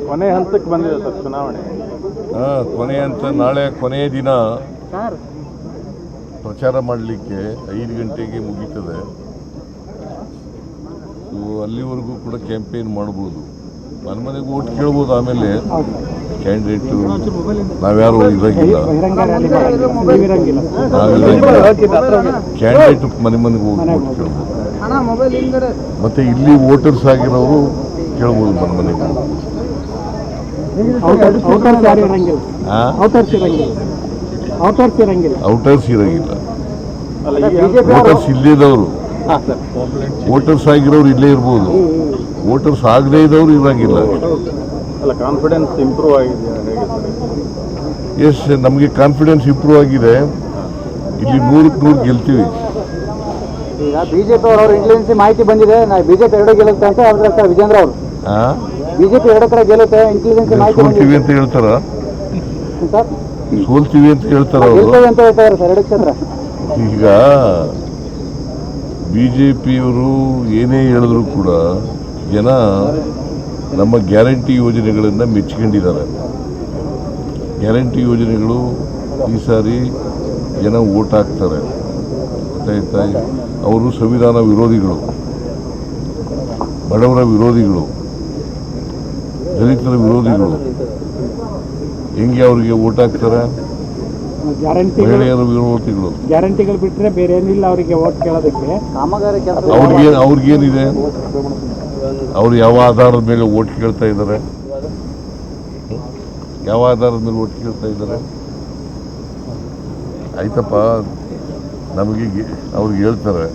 ಕೊನೆ ಹಂತಕ್ಕೆ ಬಂದಿದೆ ಸರ್ ಚುನಾವಣೆ. ಕೊನೆ ಹಂತ. ನಾಳೆ ಕೊನೆಯ ದಿನ ಪ್ರಚಾರ ಮಾಡಲಿಕ್ಕೆ 5 ಗಂಟೆಗೆ ಮುಗೀತದೆ. ಸೊ ಅಲ್ಲಿವರೆಗೂ ಕೂಡ ಕ್ಯಾಂಪೇನ್ ಮಾಡ್ಬೋದು, ಮನೆಗೆ ಓಟ್ ಕೇಳ್ಬೋದು. ಆಮೇಲೆ ಕ್ಯಾಂಡಿಡೇಟು ನಾವ್ಯಾರು ಇರಂಗಿಲ್ಲ, ಕ್ಯಾಂಡಿಡೇಟ್ ಮನೆಗೆ ಹೋಗಿ ಓಟ್ ಕೇಳ್ಬೋದು. ಮತ್ತೆ ಇಲ್ಲಿ ವೋಟರ್ಸ್ ಆಗಿರೋರು ಕೇಳ್ಬೋದು ಮನೆಗೆ. ಔಟರ್ಸ್ ಇರಂಗಿಲ್ಲ, ವೋಟರ್ಸ್ ಇಲ್ಲಿದ್ದವರು. ವೋಟರ್ಸ್ ಆಗಿರೋರು ಇಲ್ಲೇ ಇರ್ಬೋದು, ವೋಟರ್ಸ್ ಆಗದೇ ಇದ್ದವರು ಇರಂಗಿಲ್ಲ. ಕಾನ್ಫಿಡೆನ್ಸ್ ಇಂಪ್ರೂವ್ ಆಗಿದೆ. ಎಸ್, ನಮಗೆ ಕಾನ್ಫಿಡೆನ್ಸ್ ಇಂಪ್ರೂವ್ ಆಗಿದೆ. ಇಲ್ಲಿ 100ಕ್ಕೆ 100 ಗೆಲ್ತೀವಿ. ಈಗ ಬಿಜೆಪಿ ಅವರು ಇಂಟೆಲಿಜೆನ್ಸ್ ಮಾಹಿತಿ ಬಂದಿದೆ, ಬಿಜೆಪಿ 2 ಗೆಲ್ಲುತ್ತೆ ಅಂತ ಹೇಳ್ತಾರೆ ವಿಜೇಂದ್ರ ಅವರು. ಬಿಜೆಪಿ 2 ಕಡೆ ಗೆಲ್ಲುತ್ತೆ, ಇಂಟೆಲಿಜೆನ್ಸ್ ಮಾಹಿತಿ ಸೋಲ್ತೀವಿ ಅಂತ ಹೇಳ್ತಾರ, ಸೋಲ್ತೀವಿ ಅಂತ ಹೇಳ್ತಾರ ಅವರು ಅಂತ ಹೇಳ್ತಾರೆ ಸರ್ 2 ಕ್ಷೇತ್ರ. ಈಗ ಬಿಜೆಪಿಯವರು ಏನೇ ಹೇಳಿದ್ರು ಕೂಡ ಜನ ನಮ್ಮ ಗ್ಯಾರಂಟಿ ಯೋಜನೆಗಳನ್ನು ಮೆಚ್ಕೊಂಡಿದ್ದಾರೆ. ಗ್ಯಾರಂಟಿ ಯೋಜನೆಗಳು ಈ ಸಾರಿ ಜನ ಓಟ್ ಹಾಕ್ತಾರೆ, ಗೊತ್ತಾಯ್ತಾ? ಅವರು ಸಂವಿಧಾನ ವಿರೋಧಿಗಳು, ಬಡವರ ವಿರೋಧಿಗಳು, ದಲಿತರ ವಿರೋಧಿಗಳು. ಹೆಂಗೆ ಅವ್ರಿಗೆ ಓಟ್ ಹಾಕ್ತಾರೆ? ಮಹಿಳೆಯರ ವಿರೋಧಿಗಳು. ಗ್ಯಾರಂಟಿಗಳು ಬಿಟ್ಟರೆ ಬೇರೆ ಏನಿಲ್ಲ ಅವರಿಗೆ ಓಟ್ ಕೇಳೋದಕ್ಕೆ. ಅವ್ರಿಗೇನಿದೆ? ಅವ್ರು ಯಾವ ಆಧಾರದ ಮೇಲೆ ಓಟ್ ಕೇಳ್ತಾ ಇದ್ದಾರೆ? ಯಾವ ಆಧಾರದ ಮೇಲೆ ಓಟ್ ಕೇಳ್ತಾ ಇದ್ದಾರೆ? ಆಯ್ತಪ್ಪ, ನಮಗೆ ಅವ್ರಿಗೆ ಹೇಳ್ತಾರೆ,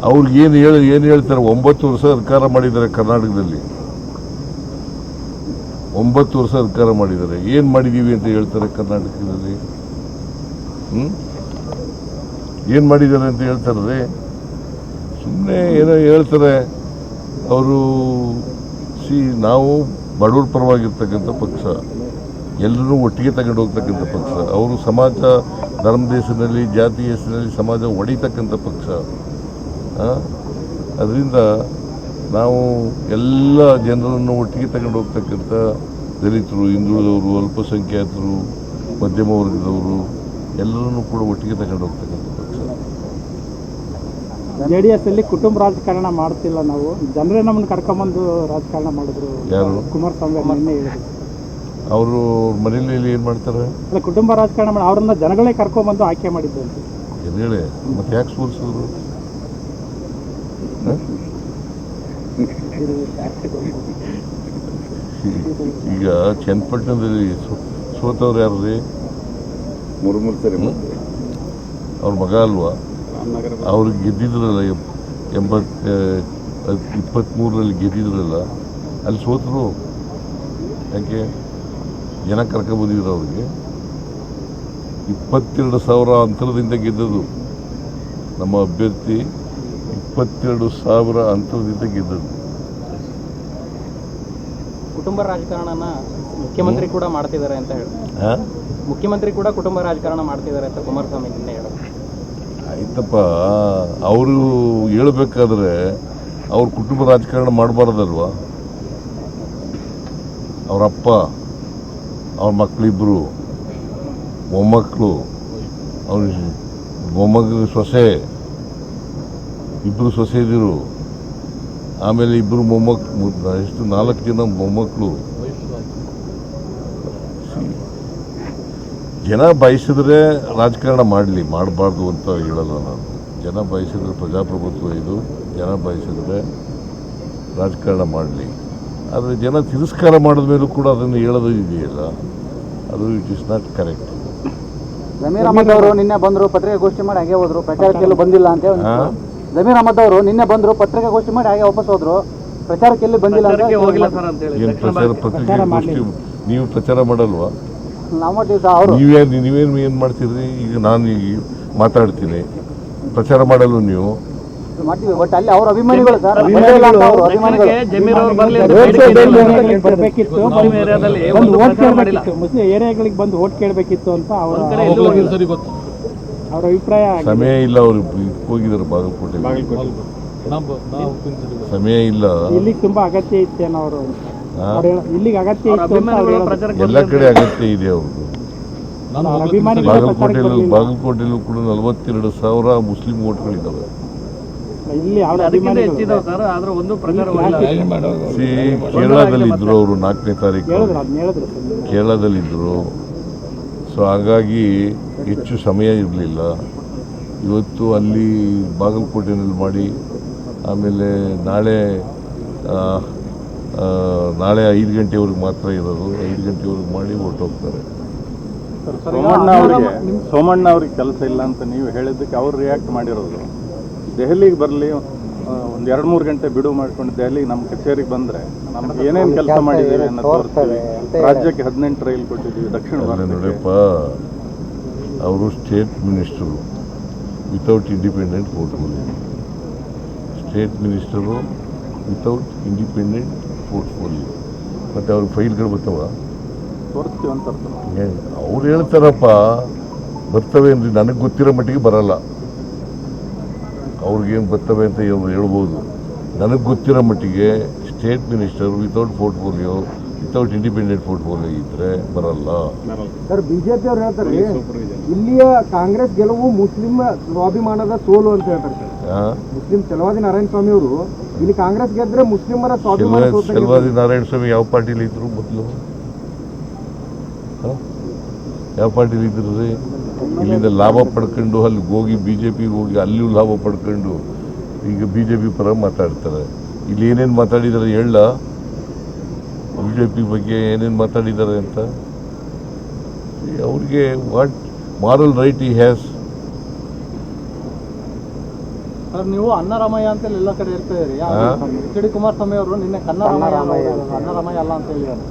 ಅವ್ರಿಗೇನು ಏನು ಹೇಳ್ತಾರೆ? 9 ವರ್ಷ ಅಧಿಕಾರ ಮಾಡಿದ್ದಾರೆ ಕರ್ನಾಟಕದಲ್ಲಿ, 9 ವರ್ಷ ಅಧಿಕಾರ ಮಾಡಿದ್ದಾರೆ. ಏನು ಮಾಡಿದ್ದೀವಿ ಅಂತ ಹೇಳ್ತಾರೆ ಕರ್ನಾಟಕದಲ್ಲಿ? ಏನು ಮಾಡಿದ್ದಾರೆ ಅಂತ ಹೇಳ್ತಾರೆ? ಸುಮ್ಮನೆ ಏನೋ ಹೇಳ್ತಾರೆ ಅವರು. ನಾವು ಬಡವರ ಪರವಾಗಿರ್ತಕ್ಕಂಥ ಪಕ್ಷ, ಎಲ್ಲರೂ ಒಟ್ಟಿಗೆ ತಗೊಂಡು ಹೋಗ್ತಕ್ಕಂಥ ಪಕ್ಷ. ಅವರು ಸಮಾಜ, ಧರ್ಮದ ಹೆಸರಿನಲ್ಲಿ, ಜಾತಿ ಹೆಸರಿನಲ್ಲಿ ಸಮಾಜ ಒಡಿತಕ್ಕಂಥ ಪಕ್ಷ. ಅದರಿಂದ ನಾವು ಎಲ್ಲ ಜನರನ್ನು ಒಟ್ಟಿಗೆ ತಗೊಂಡು ಹೋಗ್ತಕ್ಕಂಥ ದಲಿತರು, ಹಿಂದುಳಿದವರು, ಅಲ್ಪಸಂಖ್ಯಾತರು, ಮಧ್ಯಮ ವರ್ಗದವರು ಎಲ್ಲರನ್ನೂ ಕೂಡ ಒಟ್ಟಿಗೆ ತಗೊಂಡು ಹೋಗ್ತಕ್ಕಂಥ ಪಕ್ಷ. JDS ಅಲ್ಲಿ ಕುಟುಂಬ ರಾಜಕಾರಣ ಮಾಡ್ತಿಲ್ಲ, ನಾವು ಜನರೇ ನಮ್ಮನ್ನು ಕರ್ಕೊಂಬಂದು ರಾಜಕಾರಣ ಮಾಡಿದ್ರು. ಯಾರು? ಕುಮಾರಸ್ವಾಮಿ ನಿನ್ನೆ ಹೇಳಿದ್ರು. ಅವರು ಮನೆಯಲ್ಲಿ ಏನು ಮಾಡ್ತಾರೆ? ಅಲ್ಲ, ಕುಟುಂಬ ರಾಜಕಾರಣ ಮಾಡಿ ಅವ್ರನ್ನ ಜನಗಳೇ ಕರ್ಕೊಂಬಂದು ಆಯ್ಕೆ ಮಾಡಿದ್ದು ಅಂತ ಹೇಳಿ. ಮತ್ತೆ ಯಾಕೆ ಸೋಲಿಸಿದ್ರು? ಈಗ ಚನ್ನಪಟ್ಟಣದಲ್ಲಿ ಸೋತವ್ರು ಯಾರು ರೀ? 3 ಸರಿ ಅವ್ರ ಮಗ ಅಲ್ವಾ? ಅವ್ರಿಗೆ ಗೆದ್ದಿದ್ರಲ್ಲ 23ರಲ್ಲಿ ಗೆದ್ದಿದ್ರಲ್ಲ, ಅಲ್ಲಿ ಸೋತರು. ಯಾಕೆ? ಜನ ಕರ್ಕೊಂಡ್ಬಂದಿದ್ರು ಅವ್ರಿಗೆ. 22,000 ಅಂತರದಿಂದ ಗೆದ್ದದು ನಮ್ಮ ಅಭ್ಯರ್ಥಿ. 22,000 ಅಂತರದಿಂದ ಗೆದ್ದದ್ದು. ಕುಟುಂಬ ರಾಜಕಾರಣನ ಮುಖ್ಯಮಂತ್ರಿ ಕೂಡ ಮಾಡ್ತಿದ್ದಾರೆ ಅಂತ ಹೇಳಿ, ಮುಖ್ಯಮಂತ್ರಿ ಕೂಡ ಕುಟುಂಬ ರಾಜಕಾರಣ ಮಾಡ್ತಿದ್ದಾರೆ ಅಂತ ಕುಮಾರಸ್ವಾಮಿ ನಿನ್ನೆ ಹೇಳಿದ್ರು. ಆಯ್ತಪ್ಪ, ಅವರು ಹೇಳ್ಬೇಕಾದ್ರೆ ಅವ್ರ ಕುಟುಂಬ ರಾಜಕಾರಣ ಮಾಡಬಾರ್ದಲ್ವಾ? ಅವರಪ್ಪ, ಅವ್ರ ಮಕ್ಕಳಿಬ್ಬರು, ಮೊಮ್ಮಕ್ಕಳು, ಅವ್ರ ಮೊಮ್ಮಗ ಸೊಸೆ, ಇಬ್ಬರು ಸೊಸೆದಿರು, ಆಮೇಲೆ ಇಬ್ಬರು ಮೊಮ್ಮಕ್ಕಳು, ಎಷ್ಟು 4 ಜನ ಮೊಮ್ಮಕ್ಕಳು. ಜನ ಬಯಸಿದ್ರೆ ರಾಜಕಾರಣ ಮಾಡಲಿ, ಮಾಡಬಾರ್ದು ಅಂತ ಹೇಳಲ್ಲ ನಾನು. ಜನ ಬಯಸಿದ್ರೆ ಪ್ರಜಾಪ್ರಭುತ್ವ ಇದು, ಜನ ಬಯಸಿದ್ರೆ ರಾಜಕಾರಣ ಮಾಡಲಿ. ಆದರೆ ಜನ ತಿರಸ್ಕಾರ ಮಾಡಿದ ಮೇಲೂ ಕೂಡ ಅದನ್ನು ಹೇಳೋದು ಇದೆಯಲ್ಲ, ಅದು it is not correct. Zameer Ahmed ಅವರು ನಿನ್ನೆ ಬಂದರು, ಪತ್ರಿಕಾಗೋಷ್ಠಿ ಮಾಡಿ ಹಾಗೆ ಹೋದ್ರು, ಪ್ರಚಾರಕ್ಕೆಲ್ಲೂ ಬಂದಿಲ್ಲ ಅಂತ. ಜಮೀರ್ ಅಹಮದ್ ಅವರು ನಿನ್ನೆ ಬಂದರು, ಪತ್ರಿಕಾಗೋಷ್ಠಿ ಮಾಡಿ ಹಾಗೆ ವಾಪಸ್ ಹೋದ್ರು, ಪ್ರಚಾರಕ್ಕೆಲ್ಲಿ ಬಂದಿಲ್ಲ ಅಂತ. ಏನು ಪ್ರಚಾರ? ಪತ್ರಿಕಾಗೋಷ್ಠಿ ನೀವು ಪ್ರಚಾರ ಮಾಡಲ್ವಾ? ನಾವು ನೀವೇನು ಏನು ಮಾಡ್ತೀರಿ? ಈಗ ನಾನು ಈಗ ಮಾತಾಡ್ತೀನಿ, ಪ್ರಚಾರ ಮಾಡಲು ನೀವು ಮಾಡ್ತೀವಿ. ಬಟ್ ಅಲ್ಲಿ ಅವ್ರ ಅಭಿಮಾನಿಗಳು ಸರ್, ಮುಸ್ಲಿಂ ಏರಿಯಾಗಳಿಗೆ ಬಂದು ಓಟ್ ಕೇಳಬೇಕಿತ್ತು ಅಂತ ಅವ್ರ ಅಭಿಪ್ರಾಯ. ಸಮಯ ಇಲ್ಲ, ಅವರು ಹೋಗಿದ್ದಾರೆ ಬಾಗಲಕೋಟೆ. ಸಮಯ ಇಲ್ಲ. ಇಲ್ಲಿಗೆ ತುಂಬಾ ಅಗತ್ಯ ಇತ್ತೇನೋ ಅವರು ಹಾ? ಇಲ್ಲಿಗೆ ಅಗತ್ಯ ಇತ್ತು ಅಂತ ಅವ್ರು ಹೇಳೋದು. ಎಲ್ಲ ಕಡೆ ಅಗತ್ಯ ಇದೆ ಅವ್ರದ್ದು. ಬಾಗಲಕೋಟೆಯಲ್ಲೂ ಕೂಡ 42,000 ಮುಸ್ಲಿಂ ಓಟ್ಗಳಿದ್ದಾವೆ. ಇಲ್ಲಿ ಅವ್ರ ಹೆಚ್ಚಿದಾವೆ ಸರ್, ಆದ್ರೆ ಒಂದು ಪ್ರಚಾರ ಕೇರಳದಲ್ಲಿದ್ದರು ಅವರು 4ನೇ ತಾರೀಕು ಹೇಳಿದ್ರು ಕೇರಳದಲ್ಲಿದ್ದರು. ಸೊ ಹಾಗಾಗಿ ಹೆಚ್ಚು ಸಮಯ ಇರಲಿಲ್ಲ. ಇವತ್ತು ಅಲ್ಲಿ ಬಾಗಲಕೋಟೆಯಲ್ಲಿ ಮಾಡಿ ಆಮೇಲೆ ನಾಳೆ 5 ಗಂಟೆವರೆಗೆ ಮಾತ್ರ ಇರೋದು. 5 ಗಂಟೆವರೆಗೆ ಮಾಡಿ ಹೊರಟೋಗ್ತಾರೆ. ಸೋಮಣ್ಣ ಅವ್ರಿಗೆ ಕೆಲಸ ಇಲ್ಲ ಅಂತ ನೀವು ಹೇಳಿದ್ದಕ್ಕೆ ಅವ್ರು ರಿಯಾಕ್ಟ್ ಮಾಡಿರೋದು. ದೆಹಲಿಗೆ ಬರಲಿ, ಒಂದು 2-3 ಗಂಟೆ ಬಿಡು ಮಾಡ್ಕೊಂಡು ದೆಹಲಿಗೆ ನಮ್ಮ ಕಚೇರಿಗೆ ಬಂದರೆ ನಮ್ಗೆ ಏನೇನು ಕೆಲಸ ಮಾಡಿದ್ದೀವಿ ಅನ್ನೋ ತೋರಿಸ್ತೀವಿ. ರಾಜ್ಯಕ್ಕೆ 18 ರೈಲ್ ಕೊಟ್ಟಿದ್ದೀವಿ ದಕ್ಷಿಣ ಭಾರತಕ್ಕೆ. ನೋಡಪ್ಪ, ಅವರು state minister without independent portfolio. State minister without independent portfolio. ಮತ್ತು ಅವ್ರಿಗೆ ಫೈಲ್ಗಳು ಬರ್ತಾವ? ತೋರಿಸ್ತೀವಿ ಅಂತ ಅರ್ಥ. ಅವ್ರು ಹೇಳ್ತಾರಪ್ಪ ಬರ್ತವೆ ಅಂದರೆ ನನಗೆ ಗೊತ್ತಿರೋ ಮಟ್ಟಿಗೆ ಬರಲ್ಲ. ಅವ್ರಿಗೇನು ಬರ್ತವೆ ಅಂತ ಹೇಳ್ಬೋದು. ನನಗೆ ಗೊತ್ತಿರೋ ಮಟ್ಟಿಗೆ state minister without portfolio, without independent portfolio ಇದ್ರೆ ಬರಲ್ಲ. ಸರ್, ಬಿಜೆಪಿ ಅವ್ರು ಹೇಳ್ತಾರೆ ಇಲ್ಲಿಯ ಕಾಂಗ್ರೆಸ್ ಗೆಲುವು ಮುಸ್ಲಿಂ ಸ್ವಾಭಿಮಾನದ ಸೋಲು ಅಂತ ಹೇಳ್ತಾರೆ ಸರ್. ಮುಸ್ಲಿಂ ಚಲವಾದಿ ನಾರಾಯಣ ಸ್ವಾಮಿ ಅವರು ಇಲ್ಲಿ ಕಾಂಗ್ರೆಸ್ ಗೆದ್ರೆ ಮುಸ್ಲಿಮರ ಸ್ವಾಭಿಮಾನ. ಚಲವಾದಿ ನಾರಾಯಣ ಸ್ವಾಮಿ ಯಾವ ಪಾರ್ಟಿಲಿ ಇದ್ರು ಮೊದಲು? ಯಾವ ಪಾರ್ಟಿಲಿ ಇದ್ರಿ? ಇಲ್ಲಿಂದ ಲಾಭ ಪಡ್ಕೊಂಡು ಅಲ್ಲಿಗೆ ಹೋಗಿ ಬಿಜೆಪಿಗೆ ಹೋಗಿ ಅಲ್ಲಿಯೂ ಲಾಭ ಪಡ್ಕೊಂಡು ಈಗ ಬಿಜೆಪಿ ಪರ ಮಾತಾಡ್ತಾರೆ. ಇಲ್ಲಿ ಏನೇನು ಮಾತಾಡಿದ್ದಾರೆ ಹೇಳ, ಬಿಜೆಪಿ ಬಗ್ಗೆ ಏನೇನು ಮಾತಾಡಿದ್ದಾರೆ ಅಂತ. ಅವ್ರಿಗೆ ವಾಟ್ ಮಾರಲ್ ರೈಟ್ ಈ ಹ್ಯಾಸ್? ಸರ್, ನೀವು ಅನ್ನರಾಮಯ್ಯ ಅಂತ ಎಲ್ಲ ಕಡೆ ಇರ್ತೀರಿ. ಎಚ್ ಡಿ ಕುಮಾರಸ್ವಾಮಿ ಅವರು ನಿನ್ನೆ ಅನ್ನರಾಮಯ್ಯ ಅಲ್ಲ ಅಂತ ಹೇಳಿದ್ದಾರೆ.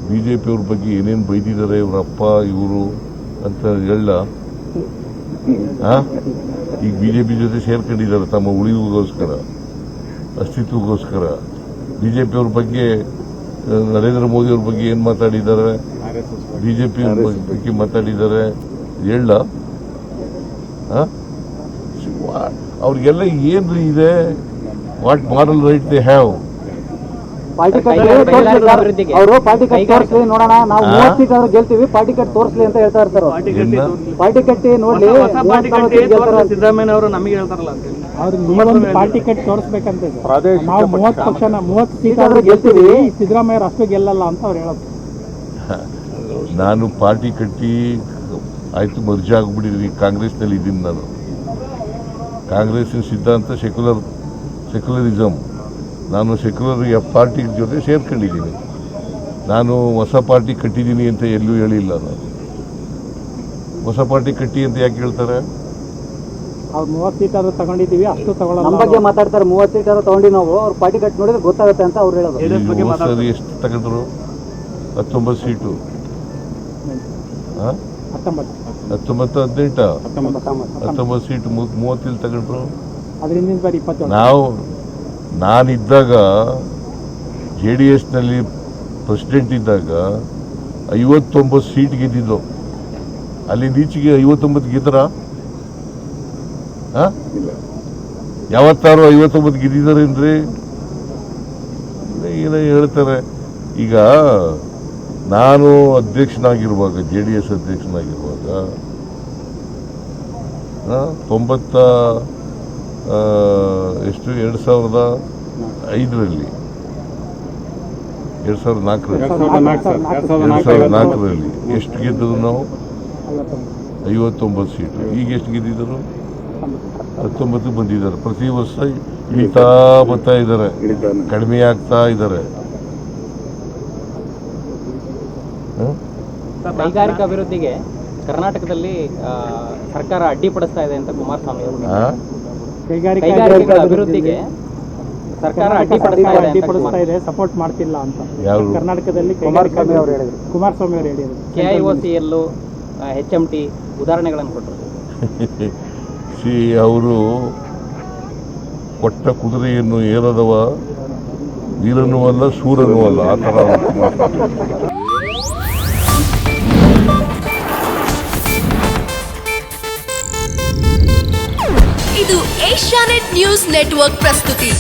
ಬಿಜೆಪಿಯವ್ರ ಬಗ್ಗೆ ಏನೇನು ಬೈದಿದ್ದಾರೆ ಇವರಪ್ಪ ಇವರು ಅಂತ ಹೇಳ. ಈಗ ಬಿಜೆಪಿ ಜೊತೆ ಸೇರ್ಕೊಂಡಿದ್ದಾರೆ ತಮ್ಮ ಉಳಿವಿಗೋಸ್ಕರ, ಅಸ್ತಿತ್ವಗೋಸ್ಕರ. ಬಿಜೆಪಿಯವ್ರ ಬಗ್ಗೆ ನರೇಂದ್ರ ಮೋದಿ ಅವ್ರ ಬಗ್ಗೆ ಏನು ಮಾತಾಡಿದ್ದಾರೆ, ಬಿಜೆಪಿ ಬಗ್ಗೆ ಮಾತಾಡಿದ್ದಾರೆ ಹೇಳ. ಅವ್ರಿಗೆಲ್ಲ ಏನು ಇದೆ? What moral right they have? Party cut ಅವರು ಪಾರ್ಟಿ ಕಟ್ ತೋರಿಸ್ಲಿ ನೋಡೋಣ, ನಾವು 30 ಸೀಟ್ ಆದ್ರೂ ಗೆಲ್ತೀವಿ, ಪಾರ್ಟಿ ಕಟ್ ತೋರಿಸ್ಲಿ ಅಂತ ಹೇಳ್ತಾ ಇರ್ತಾರೆ. ಪಾರ್ಟಿ ಕಟ್ಟಿ ನೋಡ್ಲಿ, ಸಿದ್ದರಾಮಯ್ಯ ಅವರು ನಮಗೆ ಹೇಳ್ತಾರಲ್ಲ ಅಂತ ಹೇಳಿ ಅವ್ರು ಪಾರ್ಟಿ ಕಟ್ ತೋರಿಸ್ಬೇಕಂತ ನಾವು 30 ಸೀಟ್ ಆದ್ರೂ ಗೆಲ್ತೀವಿ, ಸಿದ್ದರಾಮಯ್ಯ ಅಷ್ಟು ಗೆಲ್ಲಲ್ಲ ಅಂತ ಅವ್ರು ಹೇಳೋದು. ನಾನು ಪಾರ್ಟಿ ಕಟ್ಟಿ ಆಯ್ತು ಮರ್ಜಿ ಆಗ್ಬಿಟ್ಟಿದ್ದೀನಿ. ಕಾಂಗ್ರೆಸ್ನಲ್ಲಿ ಇದ್ದೀನಿ ನಾನು. ಕಾಂಗ್ರೆಸ್ಸಿನ ಸಿದ್ಧಾಂತ ಸೆಕ್ಯುಲರಿಸಮ್. ನಾನು ಸೆಕ್ಯುಲರ್ ಪಾರ್ಟಿ ಜೊತೆ ಸೇರ್ಕೊಂಡಿದ್ದೀನಿ. ನಾನು ಹೊಸ ಪಾರ್ಟಿ ಕಟ್ಟಿದ್ದೀನಿ ಅಂತ ಎಲ್ಲೂ ಹೇಳಿಲ್ಲ. ನಾನು ಹೊಸ ಪಾರ್ಟಿ ಕಟ್ಟಿ ಅಂತ ಯಾಕೆ ಹೇಳ್ತಾರೆ? ಅವ್ರು 30 ಸೀಟ್ ಆದ್ರೂ ತಗೊಂಡಿದ್ದೀವಿ, ಅಷ್ಟು ತಗೊಳ್ಳಲ್ಲ. ನಮ್ಮ ಬಗ್ಗೆ ಮಾತಾಡ್ತಾರೆ. 30 ಸೀಟ್ ಆದ್ರೂ ತಗೊಂಡಿ ನಾವು ಅವ್ರ ಪಾರ್ಟಿ ಕಟ್ ನೋಡಿದ್ರೆ ಗೊತ್ತಾಗುತ್ತೆ ಅಂತ ಅವ್ರು ಹೇಳೋದು. ಸರಿ, ಎಷ್ಟು ತಗೊಂಡ್ರು? 19 ಸೀಟು. 19 ಸೀಟು 30 ತಗೊಂಡ್ರು. ನಾನಿದ್ದಾಗ JDSನಲ್ಲಿ ಪ್ರೆಸಿಡೆಂಟ್ ಇದ್ದಾಗ 59 ಸೀಟ್ ಗೆದ್ದಿದ್ದು. ಅಲ್ಲಿಂದ ಈಚೆಗೆ 59 ಗೆದ್ದರ? ಯಾವತ್ತಾರು 59 ಗೆದ್ದಿದ್ದಾರೇನ್ರಿ? ಏನೋ ಹೇಳ್ತಾರೆ. ಈಗ ನಾನು ಅಧ್ಯಕ್ಷನಾಗಿರುವಾಗ, JDS ಅಧ್ಯಕ್ಷನಾಗಿರುವಾಗ 2005ರಲ್ಲಿ 2004ರಲ್ಲಿ ಎಷ್ಟು ಗೆದ್ದರು ನಾವು? 59 ಸೀಟು. ಈಗ ಎಷ್ಟು ಗೆದ್ದಿದ್ದರು? 19 ಬಂದಿದ್ದಾರೆ. ಪ್ರತಿ ವರ್ಷ ಇಳಿತಾ ಬರ್ತಾ ಇದ್ದಾರೆ, ಕಡಿಮೆ ಆಗ್ತಾ ಇದ್ದಾರೆ. ಕೈಗಾರಿಕಾ ಅಭಿವೃದ್ಧಿಗೆ ಕರ್ನಾಟಕದಲ್ಲಿ ಸರ್ಕಾರ ಅಡ್ಡಿಪಡಿಸ್ತಾ ಇದೆ ಅಂತ ಕುಮಾರಸ್ವಾಮಿ ಅವರು. ಕೈಗಾರಿಕಾ ಅಭಿವೃದ್ಧಿಗೆ ಸರ್ಕಾರ ಅಡ್ಡಿಪಡಿಸ್ತಾ ಇದೆ, ಸಪೋರ್ಟ್ ಮಾಡ್ತಿಲ್ಲ ಅಂತ ಕರ್ನಾಟಕದಲ್ಲಿ ಕುಮಾರಸ್ವಾಮಿ ಅವರು ಹೇಳಿದರು. KIOCL, HMT ಉದಾಹರಣೆಗಳನ್ನು ಕೊಟ್ಟರು. ಅವರು ಕೊಟ್ಟ ಕುದುರೆಯನ್ನು ಏರದವ ವೀರನೂ ಅಲ್ಲ, ಶೂರನೂ ಅಲ್ಲ, ಆ ಥರ ಏಷ್ಯಾನೆಟ್ ನ್ಯೂಸ್ ನೆಟ್ವರ್ಕ್ ಪ್ರಸ್ತುತಿ.